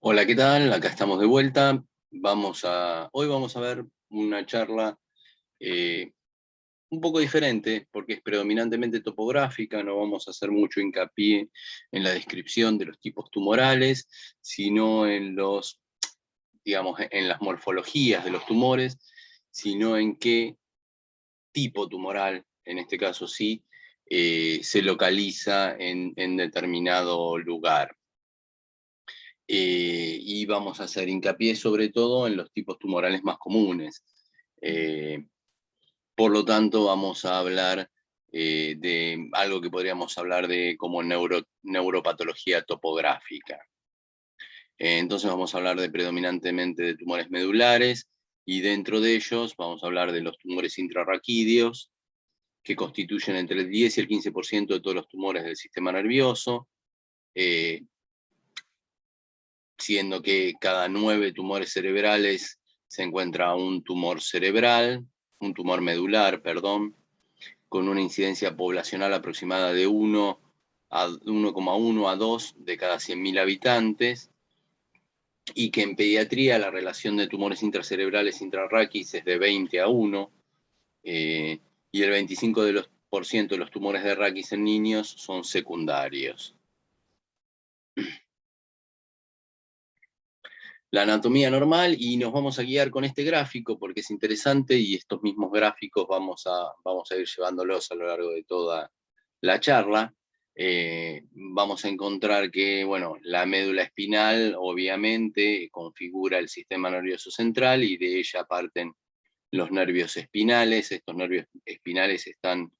Hola, ¿qué tal? Acá estamos de vuelta. Hoy vamos a ver una charla eh, un poco diferente, porque es predominantemente topográfica. No vamos a hacer mucho hincapié en la descripción de los tipos tumorales, sino digamos, en las morfologías de los tumores, sino en qué tipo tumoral, en este caso sí, se localiza en determinado lugar. Y vamos a hacer hincapié sobre todo en los tipos tumorales más comunes. Eh, por lo tanto, vamos a hablar de algo que podríamos hablar de como neuropatología topográfica. Entonces vamos a hablar predominantemente de tumores medulares, y dentro de ellos vamos a hablar de los tumores intrarraquídeos, que constituyen entre el 10 y el 15% de todos los tumores del sistema nervioso, siendo que cada 9 tumores cerebrales se encuentra un tumor cerebral, un tumor medular, perdón, con una incidencia poblacional aproximada de 1,1 a 2 de cada 100.000 habitantes, y que en pediatría la relación de tumores intracerebrales intrarraquis es de 20 a 1, y el 25% de los tumores de raquis en niños son secundarios. La anatomía normal, y nos vamos a guiar con este gráfico porque es interesante, y estos mismos gráficos vamos a ir llevándolos a lo largo de toda la charla. Vamos a encontrar que, bueno, la médula espinal obviamente configura el sistema nervioso central, y de ella parten los nervios espinales. Estos nervios espinales están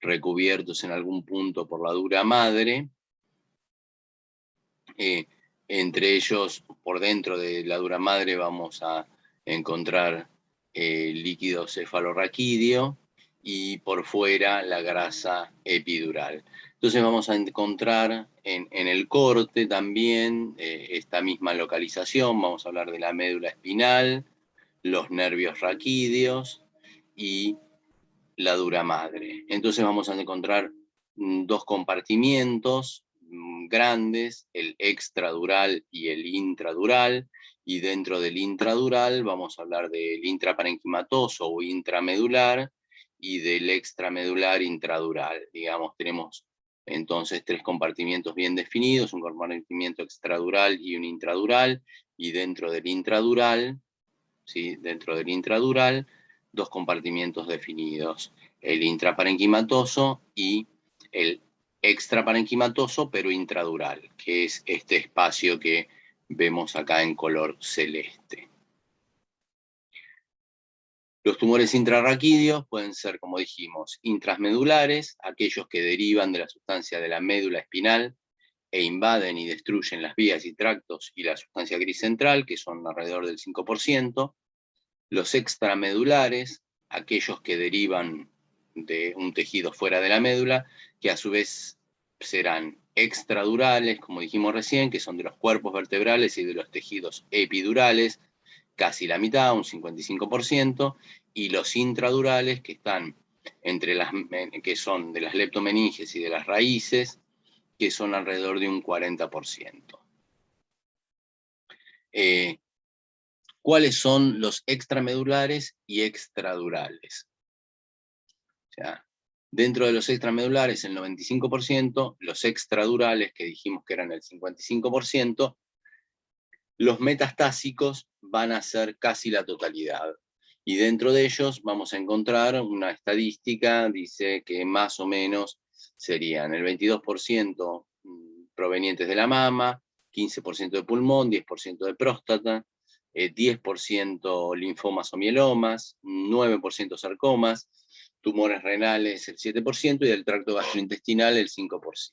recubiertos en algún punto por la dura madre. Entre ellos, por dentro de la dura madre, vamos a encontrar líquido cefalorraquídeo, y por fuera la grasa epidural. Entonces vamos a encontrar en el corte también esta misma localización. Vamos a hablar de la médula espinal, los nervios raquídeos y la dura madre. Entonces vamos a encontrar dos compartimientos grandes, el extradural y el intradural, y dentro del intradural vamos a hablar del intraparenquimatoso o intramedular, y del extramedular intradural. Digamos, tenemos entonces tres compartimientos bien definidos: un compartimiento extradural y un intradural, y dentro del intradural, ¿sí? Dentro del intradural, dos compartimientos definidos: el intraparenquimatoso y el extraparenquimatoso, pero intradural, que es este espacio que vemos acá en color celeste. Los tumores intrarraquídeos pueden ser, como dijimos, intrasmedulares, aquellos que derivan de la sustancia de la médula espinal e invaden y destruyen las vías y tractos y la sustancia gris central, que son alrededor del 5%. Los extramedulares, aquellos que derivan de un tejido fuera de la médula, que a su vez serán extradurales, como dijimos recién, que son de los cuerpos vertebrales y de los tejidos epidurales, casi la mitad, un 55%, y los intradurales, que están que son de las leptomeninges y de las raíces, que son alrededor de un 40%. ¿Cuáles son los extramedulares y extradurales? O sea, dentro de los extramedulares, el 95%, los extradurales, que dijimos que eran el 55%, los metastásicos van a ser casi la totalidad. Y dentro de ellos vamos a encontrar una estadística, dice que más o menos serían el 22% provenientes de la mama, 15% de pulmón, 10% de próstata, 10% linfomas o mielomas, 9% sarcomas, tumores renales el 7%, y del tracto gastrointestinal el 5%.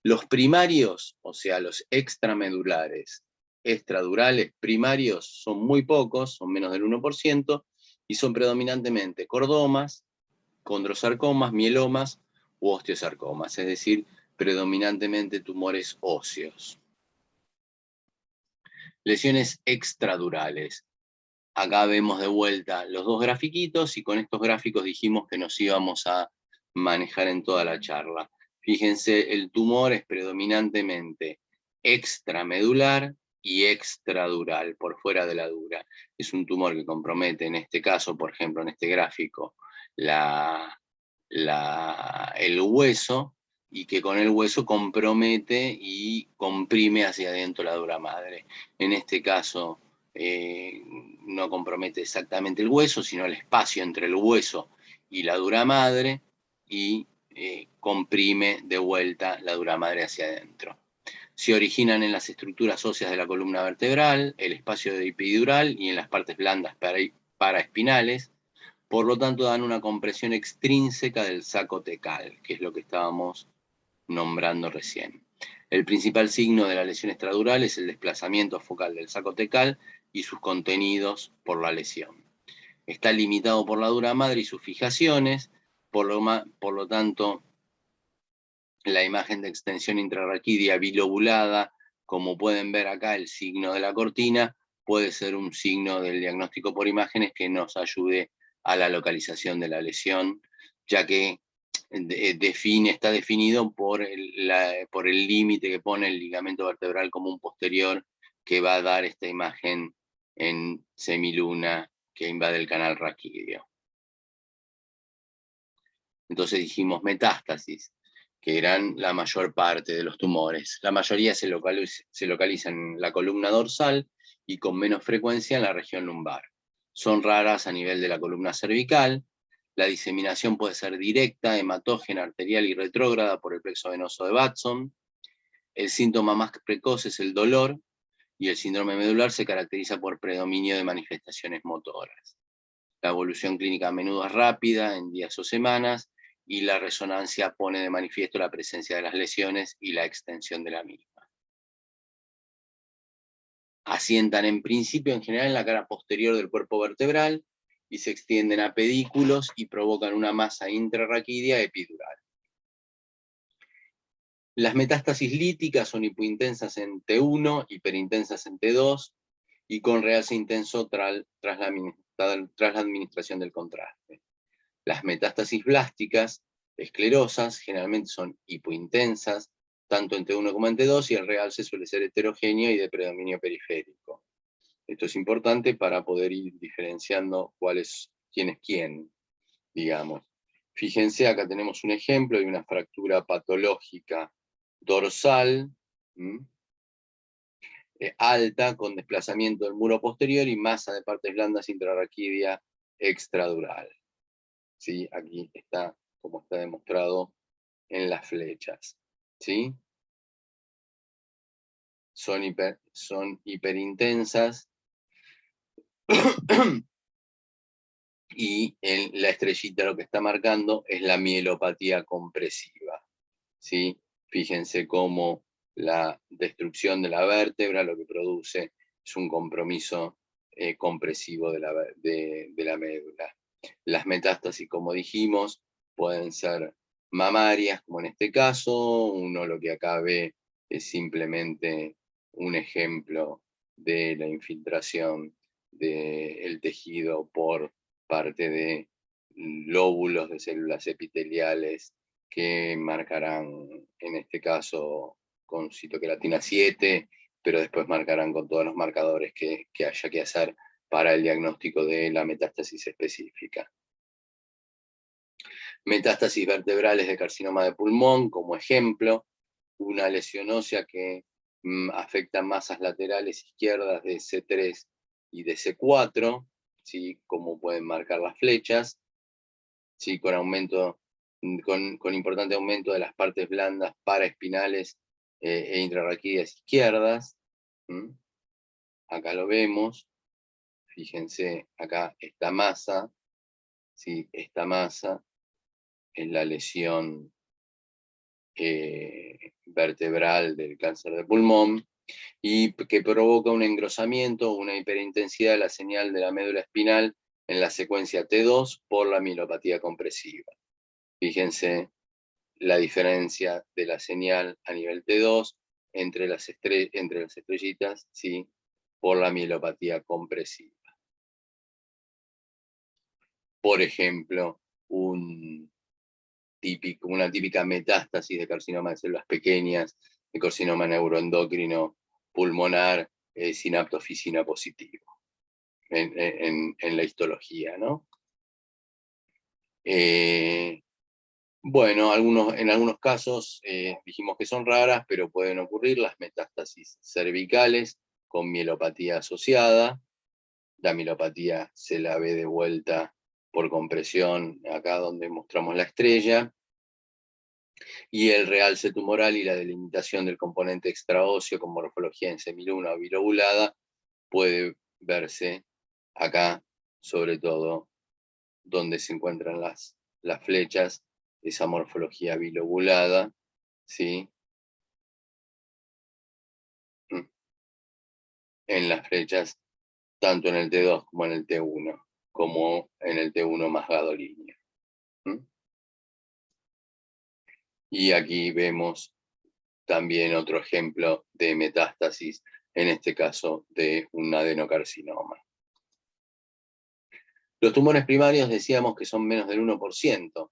Los primarios, o sea, los extramedulares, extradurales primarios, son muy pocos, son menos del 1%, y son predominantemente cordomas, condrosarcomas, mielomas u osteosarcomas, es decir, predominantemente tumores óseos. Lesiones extradurales. Acá vemos de vuelta los dos grafiquitos, y con estos gráficos dijimos que nos íbamos a manejar en toda la charla. Fíjense, el tumor es predominantemente extramedular y extradural, por fuera de la dura. Es un tumor que compromete, en este caso, por ejemplo, en este gráfico, el hueso, y que con el hueso compromete y comprime hacia adentro la dura madre. En este caso, no compromete exactamente el hueso, sino el espacio entre el hueso y la dura madre, y comprime de vuelta la dura madre hacia adentro. Se originan en las estructuras óseas de la columna vertebral, el espacio epidural y en las partes blandas paraespinales. Por lo tanto, dan una compresión extrínseca del saco tecal, que es lo que estábamos nombrando recién. El principal signo de la lesión extradural es el desplazamiento focal del saco tecal y sus contenidos por la lesión. Está limitado por la dura madre y sus fijaciones, por lo tanto, la imagen de extensión intrarraquídea bilobulada, como pueden ver acá, el signo de la cortina, puede ser un signo del diagnóstico por imágenes que nos ayude a la localización de la lesión, ya que está definido por el límite que pone el ligamento vertebral común posterior, que va a dar esta imagen en semiluna que invade el canal raquídeo. Entonces dijimos metástasis, que eran la mayor parte de los tumores. La mayoría se localiza en la columna dorsal y con menos frecuencia en la región lumbar. Son raras a nivel de la columna cervical. La diseminación puede ser directa, hematógena, arterial y retrógrada por el plexo venoso de Batson. El síntoma más precoz es el dolor, y el síndrome medular se caracteriza por predominio de manifestaciones motoras. La evolución clínica a menudo es rápida, en días o semanas, y la resonancia pone de manifiesto la presencia de las lesiones y la extensión de la misma. Asientan en principio en general en la cara posterior del cuerpo vertebral y se extienden a pedículos y provocan una masa intrarraquídea epidural. Las metástasis líticas son hipointensas en T1, hiperintensas en T2 y con realce intenso tras la administración del contraste. Las metástasis blásticas esclerosas generalmente son hipointensas, tanto en T1 como en T2, y el realce suele ser heterogéneo y de predominio periférico. Esto es importante para poder ir diferenciando quién es quién, digamos. Fíjense, acá tenemos un ejemplo de una fractura patológica dorsal, alta, con desplazamiento del muro posterior y masa de partes blandas intrarraquídea extradural. ¿Sí? Aquí está, como está demostrado en las flechas. ¿Sí? Son hiperintensas y la estrellita lo que está marcando es la mielopatía compresiva. ¿Sí? Fíjense cómo la destrucción de la vértebra lo que produce es un compromiso compresivo de la médula. Las metástasis, como dijimos, pueden ser mamarias, como en este caso. Uno lo que acá ve es simplemente un ejemplo de la infiltración del tejido por parte de lóbulos de células epiteliales que marcarán, en este caso, con citoqueratina 7, pero después marcarán con todos los marcadores que haya que hacer para el diagnóstico de la metástasis específica. Metástasis vertebrales de carcinoma de pulmón, como ejemplo, una lesión ósea que afecta masas laterales izquierdas de C3 y de C4, ¿sí? Como pueden marcar las flechas, ¿sí? Con importante aumento de las partes blandas paraespinales e intrarraquídeas izquierdas. Acá lo vemos. Fíjense, acá esta masa, ¿sí? Esta masa es la lesión vertebral del cáncer de pulmón, y que provoca un engrosamiento, una hiperintensidad de la señal de la médula espinal en la secuencia T2 por la mielopatía compresiva. Fíjense la diferencia de la señal a nivel T2 entre las estrellitas, ¿sí? Por la mielopatía compresiva. Por ejemplo, una típica metástasis de carcinoma de células pequeñas el carcinoma neuroendocrino pulmonar sinaptoficina positivo, en la histología, ¿no? Bueno, en algunos casos dijimos que son raras, pero pueden ocurrir las metástasis cervicales con mielopatía asociada. La mielopatía se la ve de vuelta por compresión, acá donde mostramos la estrella, y el realce tumoral y la delimitación del componente extraóseo con morfología en semiluna o bilobulada puede verse acá, sobre todo donde se encuentran las flechas, esa morfología bilobulada, ¿sí? En las flechas, tanto en el T2 como en el T1, como en el T1 más gadolíneo. Y aquí vemos también otro ejemplo de metástasis, en este caso de un adenocarcinoma. Los tumores primarios decíamos que son menos del 1%.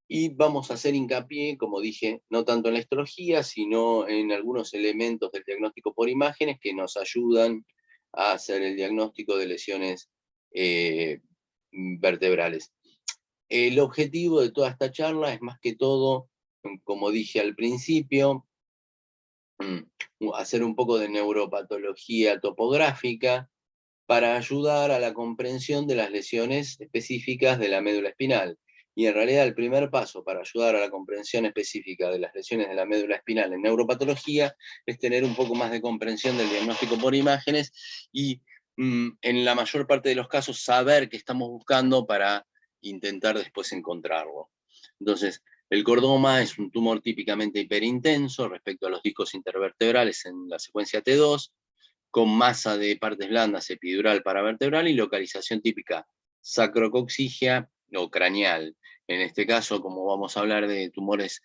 Y vamos a hacer hincapié, como dije, no tanto en la histología, sino en algunos elementos del diagnóstico por imágenes que nos ayudan a hacer el diagnóstico de lesiones vertebrales. El objetivo de toda esta charla es más que todo, como dije al principio, hacer un poco de neuropatología topográfica para ayudar a la comprensión de las lesiones específicas de la médula espinal. Y en realidad el primer paso para ayudar a la comprensión específica de las lesiones de la médula espinal en neuropatología es tener un poco más de comprensión del diagnóstico por imágenes y en la mayor parte de los casos saber qué estamos buscando para intentar después encontrarlo. Entonces, el cordoma es un tumor típicamente hiperintenso respecto a los discos intervertebrales en la secuencia T2, con masa de partes blandas epidural paravertebral y localización típica sacrococcígea o craneal. En este caso, como vamos a hablar de tumores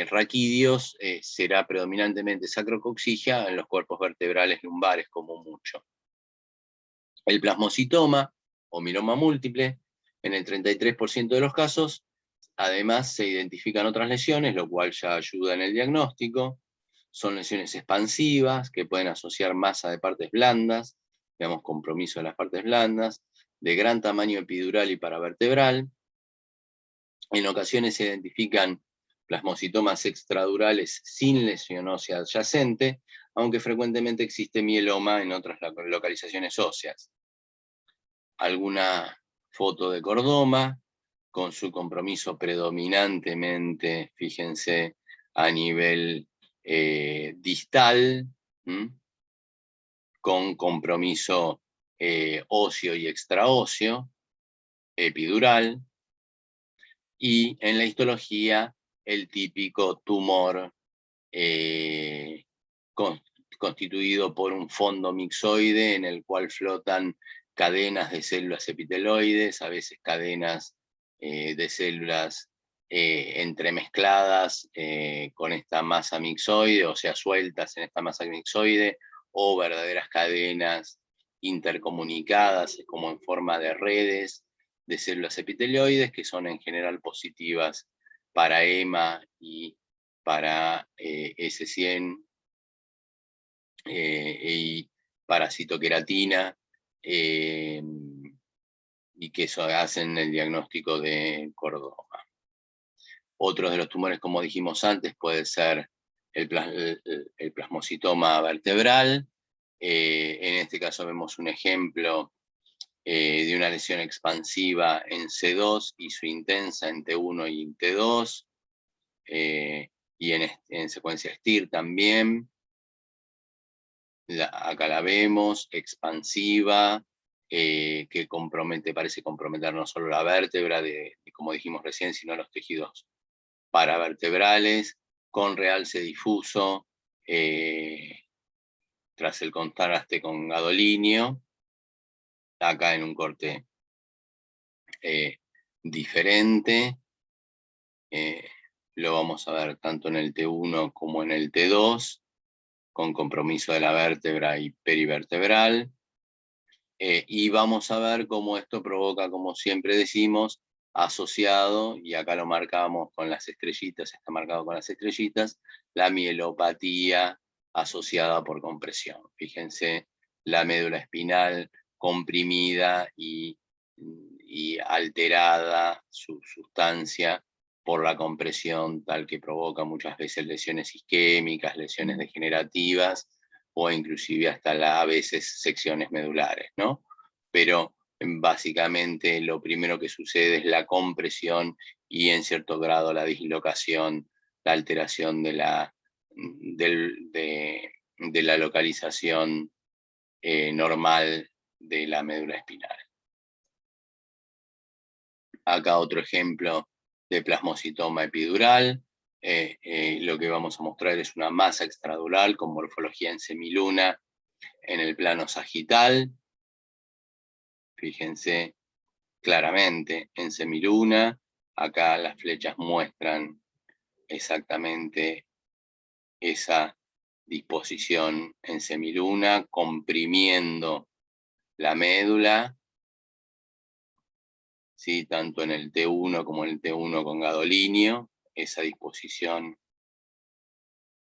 raquídeos, será predominantemente sacrococcígea en los cuerpos vertebrales lumbares como mucho. El plasmocitoma o mieloma múltiple, en el 33% de los casos, además se identifican otras lesiones, lo cual ya ayuda en el diagnóstico. Son lesiones expansivas que pueden asociar masa de partes blandas, digamos compromiso de las partes blandas, de gran tamaño epidural y paravertebral. En ocasiones se identifican plasmocitomas extradurales sin lesión ósea adyacente, aunque frecuentemente existe mieloma en otras localizaciones óseas. Alguna foto de cordoma, con su compromiso predominantemente, fíjense, a nivel distal, con compromiso óseo y extraóseo, epidural, y en la histología el típico tumor constituido por un fondo mixoide en el cual flotan cadenas de células epiteloides, a veces cadenas de células entremezcladas con esta masa mixoide, o sea, sueltas en esta masa mixoide, o verdaderas cadenas intercomunicadas, como en forma de redes de células epitelioides, que son en general positivas para EMA y para S100 y para citoqueratina, y que eso hacen el diagnóstico de cordoma. Otros de los tumores, como dijimos antes, puede ser el plasmocitoma vertebral. En este caso vemos un ejemplo de una lesión expansiva en C2 y su intensa en T1 y en T2, y en secuencia STIR también. Acá la vemos, expansiva, que parece comprometer no solo la vértebra, como dijimos recién, sino los tejidos paravertebrales, con realce difuso, tras el contraste con gadolíneo, acá en un corte diferente. Lo vamos a ver tanto en el T1 como en el T2, con compromiso de la vértebra y perivertebral. Y vamos a ver cómo esto provoca, como siempre decimos, asociado, y acá lo marcamos con las estrellitas, está marcado con las estrellitas, la mielopatía asociada por compresión. Fíjense, la médula espinal comprimida y alterada su sustancia por la compresión, tal que provoca muchas veces lesiones isquémicas, lesiones degenerativas, o inclusive hasta a veces secciones medulares, ¿no? Pero básicamente lo primero que sucede es la compresión y en cierto grado la dislocación, la alteración de la localización normal de la médula espinal. Acá otro ejemplo de plasmocitoma epidural. Lo que vamos a mostrar es una masa extradural con morfología en semiluna en el plano sagital. Fíjense claramente en semiluna. Acá las flechas muestran exactamente esa disposición en semiluna, comprimiendo la médula, ¿sí? Tanto en el T1 como en el T1 con gadolinio, esa disposición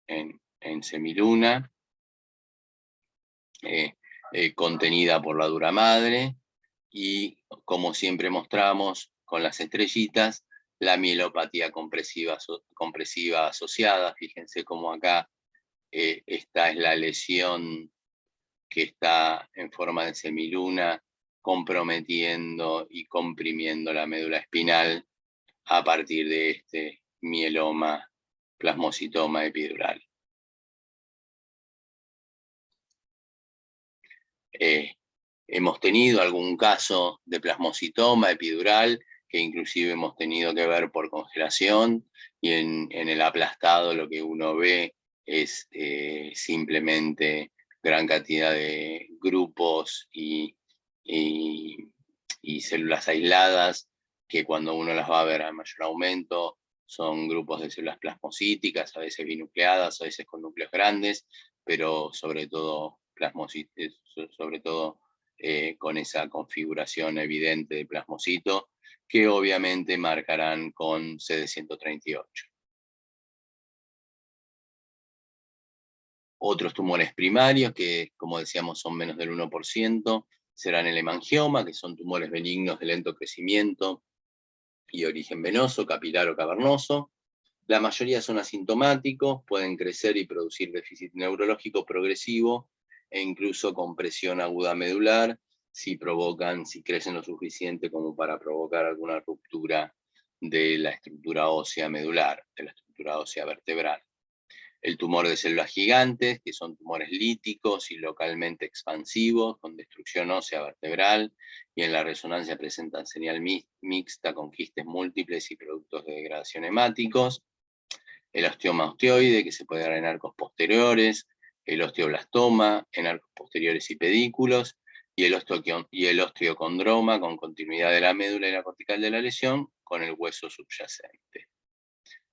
en semiluna, contenida por la dura madre, y como siempre mostramos con las estrellitas, la mielopatía compresiva asociada. Fíjense cómo acá esta es la lesión que está en forma de semiluna, comprometiendo y comprimiendo la médula espinal a partir de este mieloma plasmocitoma epidural. Hemos tenido algún caso de plasmocitoma epidural que inclusive hemos tenido que ver por congelación, y en el aplastado lo que uno ve es simplemente gran cantidad de grupos y células aisladas, que cuando uno las va a ver a mayor aumento son grupos de células plasmocíticas, a veces binucleadas, a veces con núcleos grandes, pero sobre todo con esa configuración evidente de plasmocito, que obviamente marcarán con CD138. Otros tumores primarios, que como decíamos son menos del 1%, serán el hemangioma, que son tumores benignos de lento crecimiento y origen venoso, capilar o cavernoso. La mayoría son asintomáticos, pueden crecer y producir déficit neurológico progresivo e incluso compresión aguda medular, si crecen lo suficiente como para provocar alguna ruptura de la estructura ósea medular, de la estructura ósea vertebral. El tumor de células gigantes, que son tumores líticos y localmente expansivos, con destrucción ósea vertebral, y en la resonancia presentan señal mixta con quistes múltiples y productos de degradación hemáticos. El osteoma osteoide, que se puede dar en arcos posteriores, el osteoblastoma en arcos posteriores y pedículos, y el osteocondroma con continuidad de la médula y la cortical de la lesión con el hueso subyacente.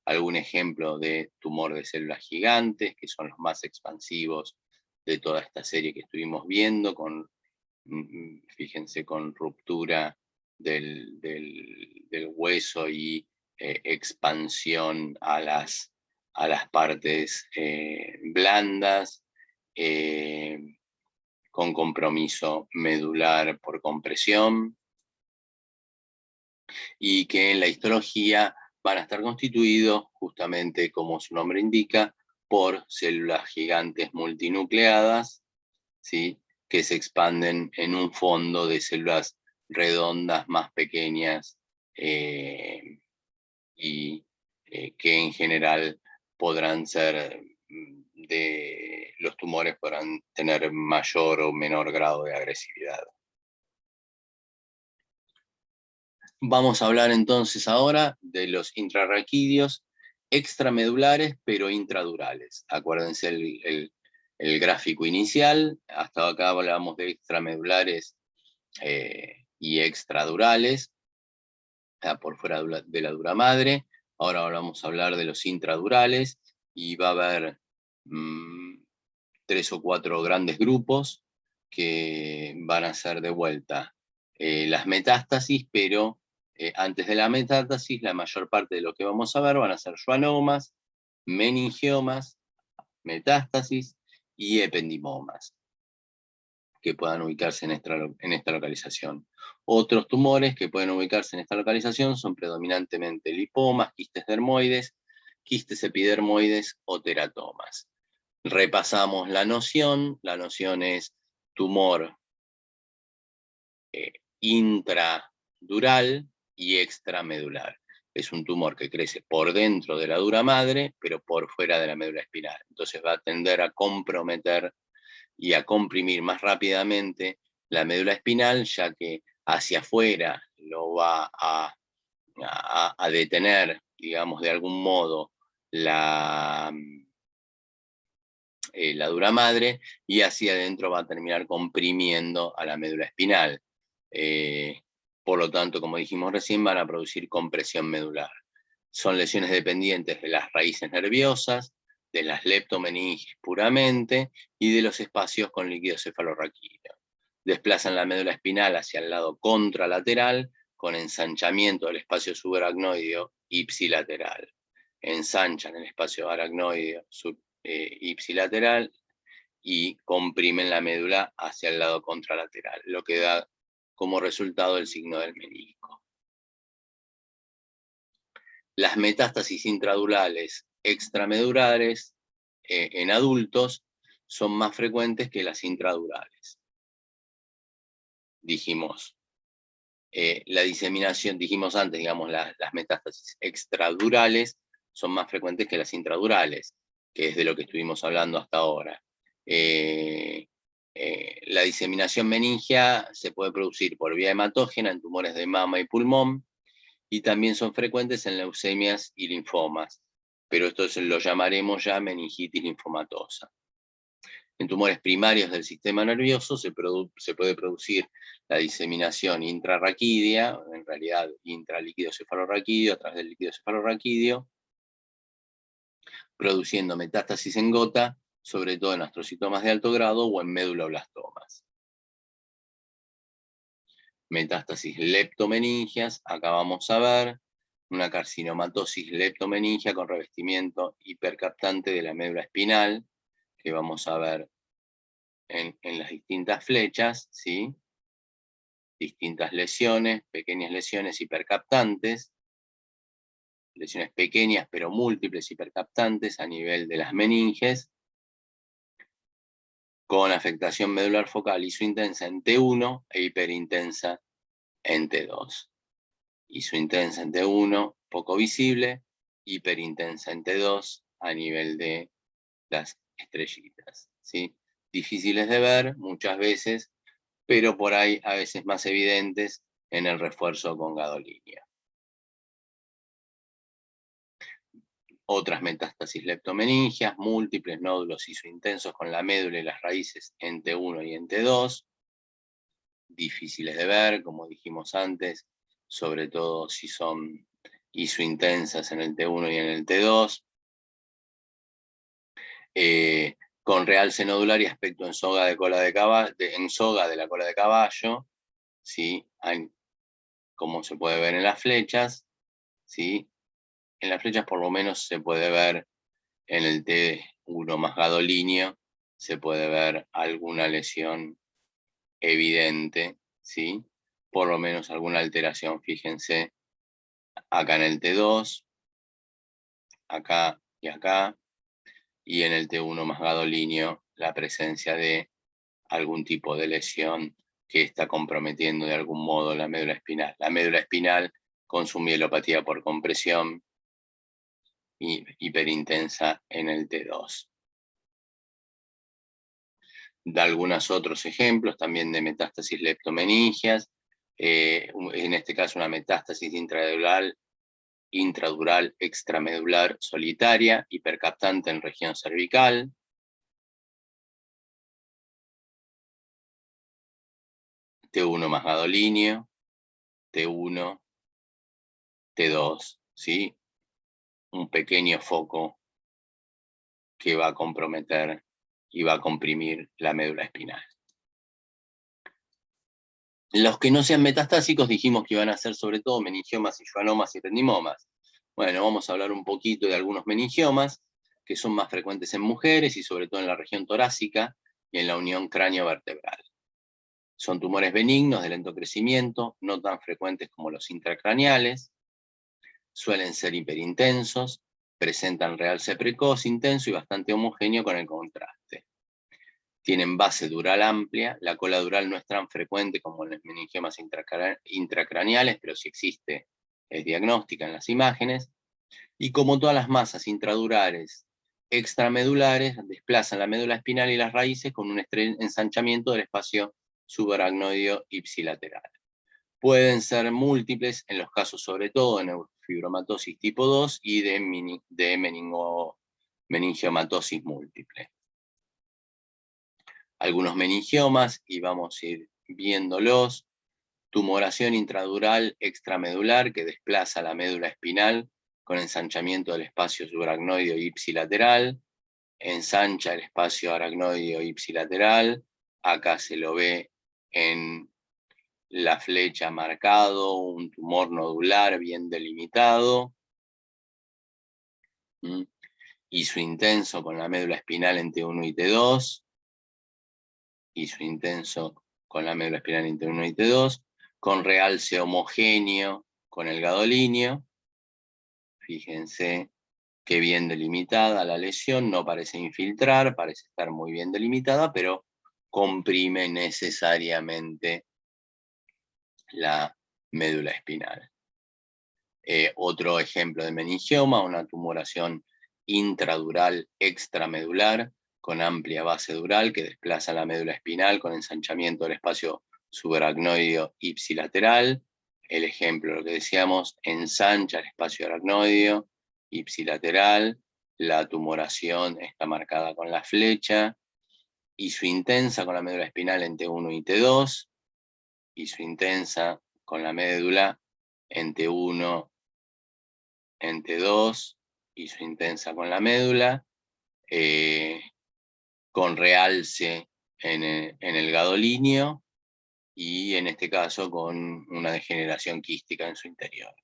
Algún ejemplo de tumor de células gigantes, que son los más expansivos de toda esta serie que estuvimos viendo, fíjense, con ruptura del hueso y expansión a las partes blandas, con compromiso medular por compresión, y que en la histología van a estar constituidos, justamente como su nombre indica, por células gigantes multinucleadas, ¿sí?, que se expanden en un fondo de células redondas más pequeñas, y que en general podrán ser los tumores podrán tener mayor o menor grado de agresividad. Vamos a hablar entonces ahora de los intrarraquídeos extramedulares pero intradurales. Acuérdense el gráfico inicial, hasta acá hablábamos de extramedulares y extradurales, por fuera de la dura madre. Ahora vamos a hablar de los intradurales, y va a haber 3 o 4 grandes grupos que van a ser de vuelta las metástasis, pero antes de la metástasis, la mayor parte de lo que vamos a ver van a ser schwannomas, meningiomas, metástasis y ependimomas, que puedan ubicarse en esta localización. Otros tumores que pueden ubicarse en esta localización son predominantemente lipomas, quistes dermoides, quistes epidermoides o teratomas. Repasamos la noción es tumor intradural y extramedular. Es un tumor que crece por dentro de la dura madre, pero por fuera de la médula espinal. Entonces va a tender a comprometer y a comprimir más rápidamente la médula espinal, ya que hacia afuera lo va a detener, digamos, de algún modo la dura madre, y hacia adentro va a terminar comprimiendo a la médula espinal. Por lo tanto, como dijimos recién, van a producir compresión medular. Son lesiones dependientes de las raíces nerviosas, de las leptomeninges puramente, y de los espacios con líquido cefalorraquídeo. Desplazan la médula espinal hacia el lado contralateral, con ensanchamiento del espacio subaracnoideo ipsilateral. Ensanchan el espacio aracnoideo ipsilateral y comprimen la médula hacia el lado contralateral, lo que da como resultado el signo del menisco. Las metástasis intradurales extramedulares en adultos son más frecuentes que las intradurales. Dijimos, la diseminación, dijimos antes, digamos, las metástasis extradurales son más frecuentes que las intradurales, que es de lo que estuvimos hablando hasta ahora. La diseminación meningia se puede producir por vía hematógena en tumores de mama y pulmón, y también son frecuentes en leucemias y linfomas, pero esto lo llamaremos ya meningitis linfomatosa. En tumores primarios del sistema nervioso se puede producir la diseminación intrarraquídea, en realidad intralíquido cefalorraquídeo, a través del líquido cefalorraquídeo, produciendo metástasis en gota, sobre todo en astrocitomas de alto grado o en meduloblastomas. Metástasis leptomeningias, acá vamos a ver una carcinomatosis leptomeningia con revestimiento hipercaptante de la médula espinal, que vamos a ver en las distintas flechas, ¿sí? Distintas lesiones, pequeñas lesiones hipercaptantes, lesiones pequeñas pero múltiples hipercaptantes a nivel de las meninges, con afectación medular focal isointensa en T1 e hiperintensa en T2. Isointensa en T1, poco visible, hiperintensa en T2 a nivel de las estrellitas, ¿sí? Difíciles de ver muchas veces, pero por ahí a veces más evidentes en el refuerzo con gadolinio. Otras metástasis leptomeningias, múltiples nódulos isointensos con la médula y las raíces en T1 y en T2, difíciles de ver, como dijimos antes, sobre todo si son isointensas en el T1 y en el T2, con realce nodular y aspecto en soga de cola de caballo, en soga de la cola de caballo, ¿sí? Como se puede ver en las flechas, ¿sí? En las flechas por lo menos se puede ver en el T1 más gadolinio, se puede ver alguna lesión evidente, ¿sí? Por lo menos alguna alteración, fíjense, acá en el T2, acá y acá, y en el T1 más gadolinio la presencia de algún tipo de lesión que está comprometiendo de algún modo la médula espinal. La médula espinal con su mielopatía por compresión y hiperintensa en el T2. Da algunos otros ejemplos también de metástasis leptomeningias, en este caso una metástasis intradural extramedular solitaria, hipercaptante en región cervical. T1 más gadolinio, T1, T2, ¿sí? Un pequeño foco que va a comprometer y va a comprimir la médula espinal. Los que no sean metastásicos dijimos que iban a ser sobre todo meningiomas y schwannomas y ependimomas. Bueno, vamos a hablar un poquito de algunos meningiomas que son más frecuentes en mujeres y sobre todo en la región torácica y en la unión cráneo-vertebral. Son tumores benignos de lento crecimiento, no tan frecuentes como los intracraneales, suelen ser hiperintensos, presentan realce precoz, intenso y bastante homogéneo con el contraste. Tienen base dural amplia, la cola dural no es tan frecuente como en los meningiomas intracraneales, pero si existe es diagnóstica en las imágenes, y como todas las masas intradurales extramedulares, desplazan la médula espinal y las raíces con un ensanchamiento del espacio subaracnoideo ipsilateral. Pueden ser múltiples en los casos sobre todo de neurofibromatosis tipo 2 y de meningiomatosis múltiple. Algunos meningiomas, y vamos a ir viéndolos: tumoración intradural extramedular que desplaza la médula espinal con ensanchamiento del espacio subaracnoideo ipsilateral, ensancha el espacio aracnoideo ipsilateral, acá se lo ve en la flecha marcado, un tumor nodular bien delimitado, isointenso con la médula espinal en T1 y T2, isointenso con la médula espinal en T1 y T2, con realce homogéneo con el gadolíneo. Fíjense qué bien delimitada la lesión, no parece infiltrar, parece estar muy bien delimitada, pero comprime necesariamente la médula espinal. Otro ejemplo de meningioma, una tumoración intradural extramedular con amplia base dural que desplaza la médula espinal con ensanchamiento del espacio subaracnoideo ipsilateral. El ejemplo, lo que decíamos, ensancha el espacio aracnoideo ipsilateral, la tumoración está marcada con la flecha, isointensa con la médula espinal en T1 y T2, isointensa con la médula en T1, en T2, isointensa con la médula, con realce en el gadolíneo, y en este caso con una degeneración quística en su interior.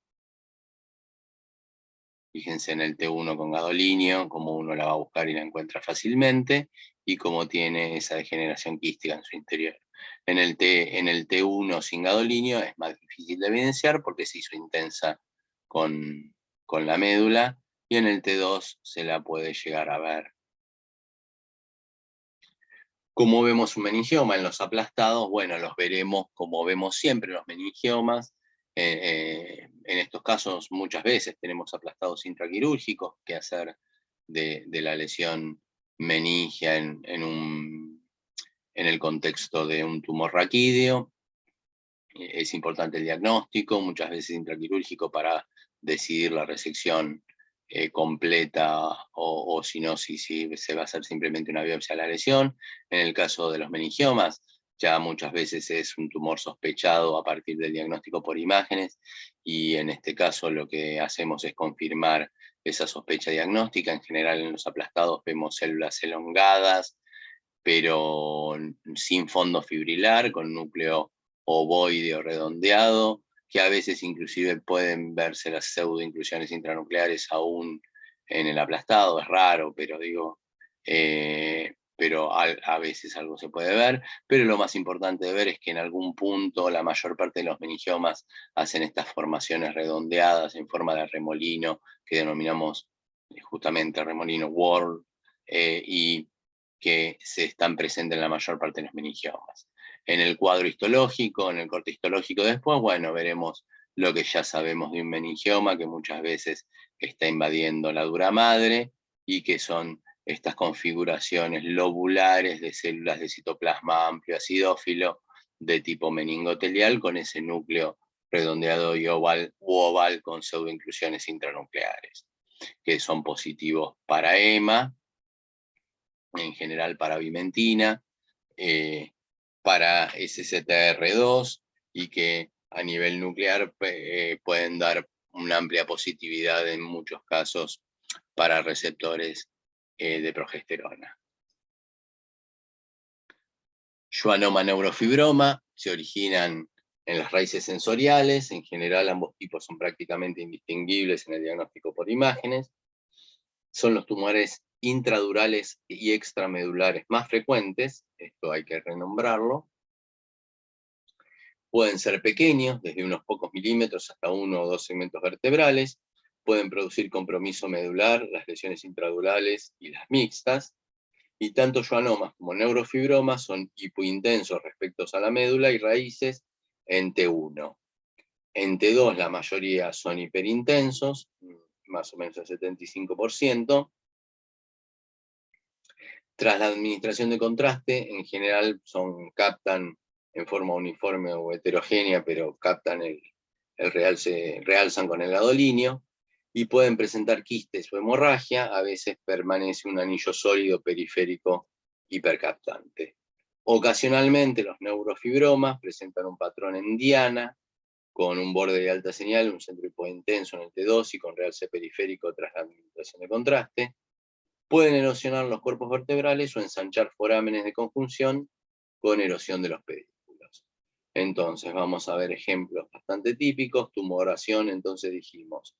Fíjense en el T1 con gadolíneo, como uno la va a buscar y la encuentra fácilmente, y cómo tiene esa degeneración quística en su interior. En el T1 sin gadolíneo es más difícil de evidenciar porque se hizo intensa con la médula, y en el T2 se la puede llegar a ver. ¿Cómo vemos un meningioma en los aplastados? Bueno, los veremos como vemos siempre los meningiomas. En estos casos muchas veces tenemos aplastados intraquirúrgicos que hacer de la lesión meningia en el contexto de un tumor raquídeo. Es importante el diagnóstico, muchas veces intraquirúrgico, para decidir la resección completa, o si no, si se va a hacer simplemente una biopsia a la lesión. En el caso de los meningiomas, ya muchas veces es un tumor sospechado a partir del diagnóstico por imágenes, y en este caso lo que hacemos es confirmar esa sospecha diagnóstica. En general en los aplastados vemos células elongadas, pero sin fondo fibrilar, con núcleo ovoide o redondeado, que a veces inclusive pueden verse las pseudoinclusiones intranucleares aún en el aplastado. Es raro, pero digo, pero a veces algo se puede ver. Pero lo más importante de ver es que en algún punto la mayor parte de los meningiomas hacen estas formaciones redondeadas en forma de remolino, que denominamos justamente remolino Whorl, y que se están presentes en la mayor parte de los meningiomas. En el cuadro histológico, en el corte histológico después, bueno, veremos lo que ya sabemos de un meningioma, que muchas veces está invadiendo la dura madre, y que son estas configuraciones lobulares de células de citoplasma amplio acidófilo de tipo meningotelial, con ese núcleo redondeado y oval con pseudoinclusiones intranucleares, que son positivos para EMA, en general para vimentina, para SZR2, y que a nivel nuclear pueden dar una amplia positividad en muchos casos para receptores de progesterona. Schwannoma neurofibroma se originan En las raíces sensoriales, en general ambos tipos son prácticamente indistinguibles en el diagnóstico por imágenes. Son los tumores intradurales y extramedulares más frecuentes, esto hay que renombrarlo. Pueden ser pequeños, desde unos pocos milímetros hasta 1 o 2 segmentos vertebrales. Pueden producir compromiso medular, las lesiones intradurales y las mixtas. Y tanto schwannomas como neurofibromas son hipointensos respecto a la médula y raíces en T1. En T2 la mayoría son hiperintensos, más o menos el 75%. Tras la administración de contraste, en general captan en forma uniforme o heterogénea, pero captan realzan con el gadolinio, y pueden presentar quistes o hemorragia. A veces permanece un anillo sólido periférico hipercaptante. Ocasionalmente los neurofibromas presentan un patrón en diana, con un borde de alta señal, un centro hipointenso en el T2 y con realce periférico tras la administración de contraste. Pueden erosionar los cuerpos vertebrales o ensanchar forámenes de conjunción con erosión de los pedúnculos. Entonces vamos a ver ejemplos bastante típicos. Tumoración, entonces dijimos,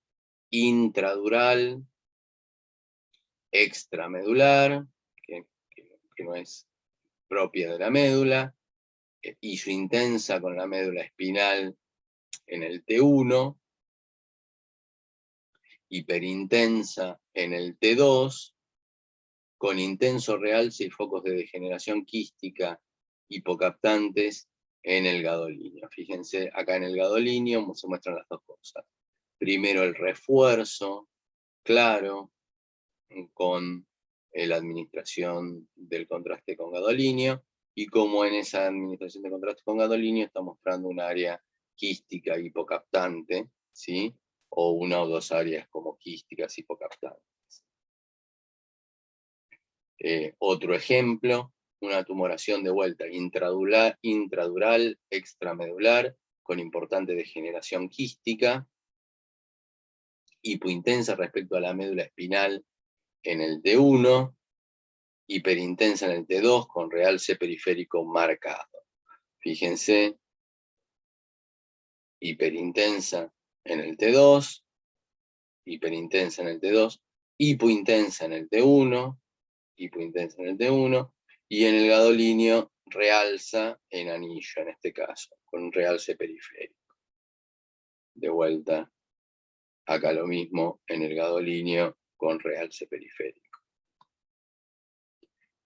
intradural, extramedular, que no es propia de la médula, isointensa con la médula espinal en el T1, hiperintensa en el T2, con intenso realce y focos de degeneración quística hipocaptantes en el gadolinio. Fíjense, acá en el gadolinio se muestran las dos cosas. Primero el refuerzo, claro, con la administración del contraste con gadolinio, y como en esa administración de contraste con gadolinio está mostrando un área quística hipocaptante, ¿sí? O una o dos áreas como quísticas hipocaptantes. Otro ejemplo, una tumoración de vuelta intradural, extramedular, con importante degeneración quística, hipointensa respecto a la médula espinal en el T1, hiperintensa en el T2, con realce periférico marcado. Fíjense, hiperintensa en el T2, hiperintensa en el T2, hipointensa en el T1, hipointensa en el T1, y en el gadolinio realza en anillo, en este caso, con un realce periférico. De vuelta, acá lo mismo en el gadolinio con realce periférico.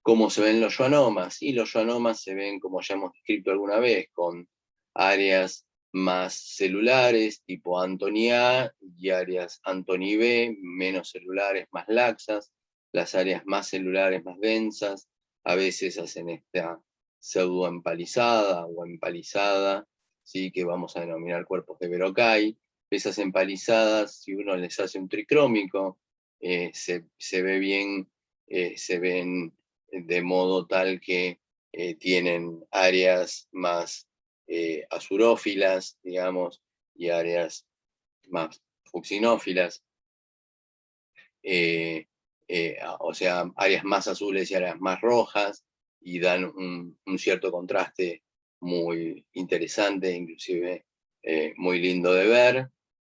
¿Cómo se ven los schwannomas? Y los schwannomas se ven, como ya hemos descrito alguna vez, con áreas más celulares, tipo Anthony A, y áreas Anthony B, menos celulares, más laxas. Las áreas más celulares, más densas, a veces hacen esta pseudoempalizada o empalizada, ¿sí? Que vamos a denominar cuerpos de Verocay. Esas empalizadas, si uno les hace un tricrómico, se ve bien, se ven de modo tal que tienen áreas más azurófilas, digamos, y áreas más fucsinófilas, o sea, áreas más azules y áreas más rojas, y dan un cierto contraste muy interesante, inclusive muy lindo de ver,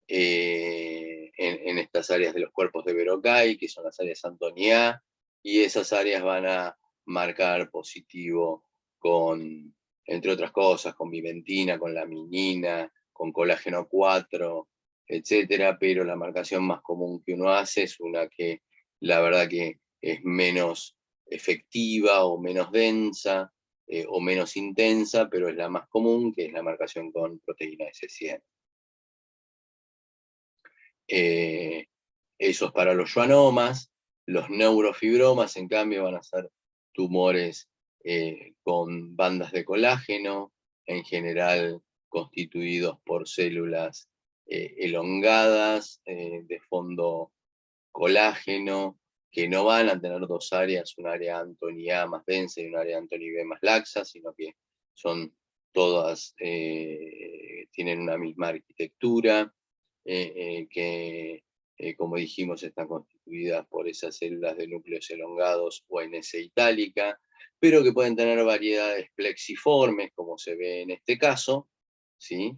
en estas áreas de los cuerpos de Verocay, que son las áreas Anthony A, y esas áreas van a marcar positivo con, entre otras cosas, con vimentina, con laminina, con colágeno 4, etcétera, pero la marcación más común que uno hace es una que la verdad que es menos efectiva o menos densa o menos intensa, pero es la más común, que es la marcación con proteína S100. Eso es para los schwannomas. Los neurofibromas, en cambio, van a ser tumores con bandas de colágeno, en general constituidos por células elongadas, de fondo colágeno, que no van a tener dos áreas, un área Anthony A más densa y un área Anthony B más laxa, sino que son todas, tienen una misma arquitectura, que, como dijimos, están constituidas por esas células de núcleos elongados o en S itálica, pero que pueden tener variedades plexiformes, como se ve en este caso, ¿sí?